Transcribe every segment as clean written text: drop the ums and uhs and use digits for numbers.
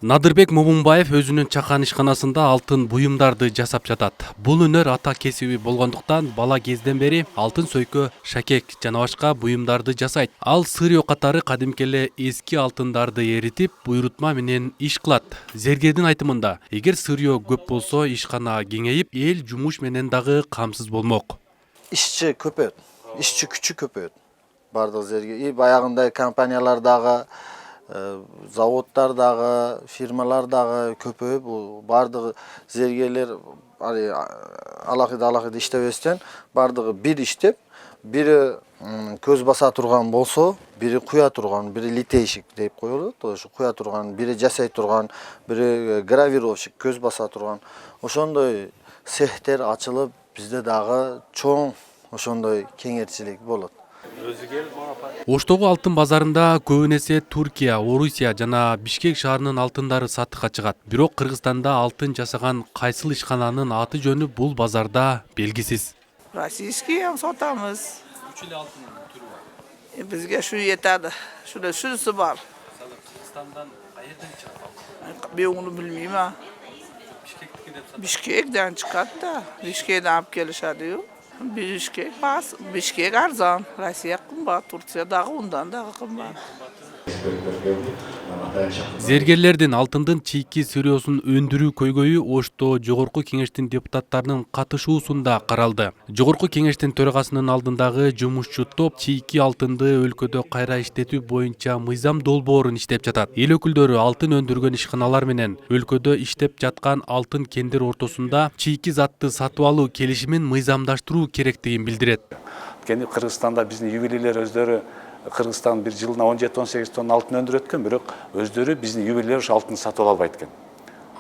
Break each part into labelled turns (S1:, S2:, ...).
S1: Надырбек Момунбаев өзүнүн чакан ишканасында алтын буюмдарды жасап жатат. Бул өнөр ата кесиби болгондуктан бала кезден бери алтын сөйкө, шакек жана башка буюмдарды жасайт. Ал сырьё катары кадимки эле эски алтындарды эритип, буйрутма менен иш кылат. Зергердин айтымында, эгер сырьё көп болсо, ишкана кеңейип, эл жумуш менен дагы камсыз болмок.
S2: Ишчи көпөйөт, ишчи күчү көпөйөт. Бардык жерге баягындай компаниялардагы, заводдардагы, фирмалардагы көпөйүп, бардыгы зергерлер алакайда иштебестен, бардыгы бир иштеп, бири көз баса турган болсо, бири куя турган, бири литейщик деп коелот, ошо куя турган, бири жасай турган, бири гравировщик көз баса турган. Ошондой цехтер ачылып, бизде дагы чоң ошондой кеңээрчилик болот.
S1: Оштогу алтын базарында көбүн эсе Туркия, Орусия жана Бишкек шаарынын алтындары сатыкка чыгат. Бирок Кыргызстанда алтын жасаган кайсыл ишкананын аты жөнү бул базарда белгисиз.
S3: Российский сатамыз.
S1: Үч эле алтындын түрү бар.
S3: Бизге шу жетadi. Шунысы бар.
S1: Кыргызстандан каерден чыгат?
S3: Ben onu bilmeyeyim ha. Bişkek'ten çıkart da. Bişkek'ten alıp gelişadi. Bişkek arzan. Rusya kımbat, Turkiya'da ondan da kımbat.
S1: Зергерлердин алтындын чийки сырьёсун өндүрүү көйгөйү Ошто Жогорку Кеңештин депутаттарынын катышуусунда каралды. Жогорку Кеңештин төрагасынын алдындагы жумушчу топ чийки алтынды өлкөдө кайра иштетүү боюнча мыйзам долбоорун иштеп жатат. Эл өкүлдөрү алтын өндүргөн ишканалар менен өлкөдө иштеп жаткан алтын кендер ортосунда чийки затты сатып алуу келишимин мыйзамдаштыруу керектигин билдирет.
S4: Кыргызстанда биздин ювелирлер өздөрү Кыргызстан bir жылына 17-18 тонна алтын өндүрөт экен, бирок өздөрү биздин ювелирлер ошо алтын сатып албайт экен.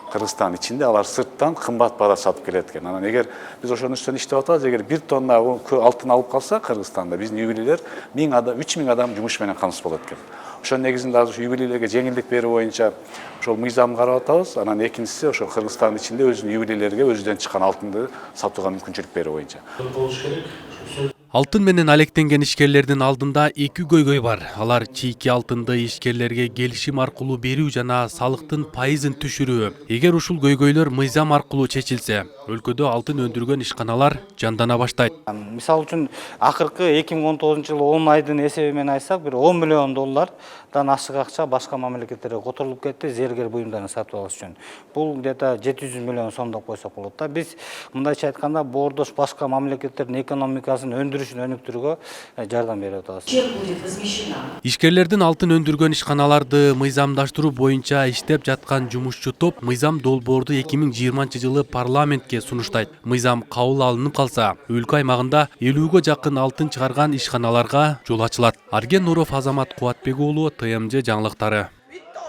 S4: Кыргызстан ичинде алар сырттан кымбат баада сатып келет экен. Анан эгер биз ошонун үстүнөн иштеп атабыз, эгер 1 тонна алтын алып калса Кыргызстанда биздин ювелирлер 3000 адам жумуш менен камсыз болот экен. Ошонун негизинде азыр ювелирлерге жеңилдик берүү боюнча ошол мыйзам карап атабыз. Анан экинчиси ошо Кыргызстан ичинде өзүнүн ювелирлерге өзүдөн чыккан алтынды сатууга мүмкүнчүлүк берүү боюнча.
S1: Алтын менен алектенген ишкерлердин алдында эки көйгөй бар. Алар чийки алтынды ишкерлерге келишим аркылуу берүү жана салыктын пайызын түшүрүү. Эгер ушул көйгөйлөр мыйзам аркылуу чечилсе, өлкөдө алтын өндүргөн ишканалар жандана баштайт.
S5: Мисалы үчүн акыркы 2019-жылы 10 айдын эсеби менен айтсак, бир 10 миллион доллардан ашык акча башка мамлекеттерге которулуп кетти зергер буюмдарын сатып алыш үчүн. Бул где-то 700 миллион сом деп койсок болот да. Биз мындайча айтканда бордош башка мамлекеттердин экономикасын өндүрүшүн өнүктүрүүгө жардам берип атабыз.
S1: Ишкерлердин алтын өндүргөн ишканаларды мыйзамдаштыруу боюнча иштеп жаткан жумушчу топ мыйзам долбоорду 2020-жылы парламентке сунуштайт. Мыйзам кабыл алынып калса, өлкө аймагында 50-гө жакын алтын чыгарган ишканаларга жол ачылат. Арген Нуров, Азамат Кубатбек уулу, ТМЖ жаңылыктары.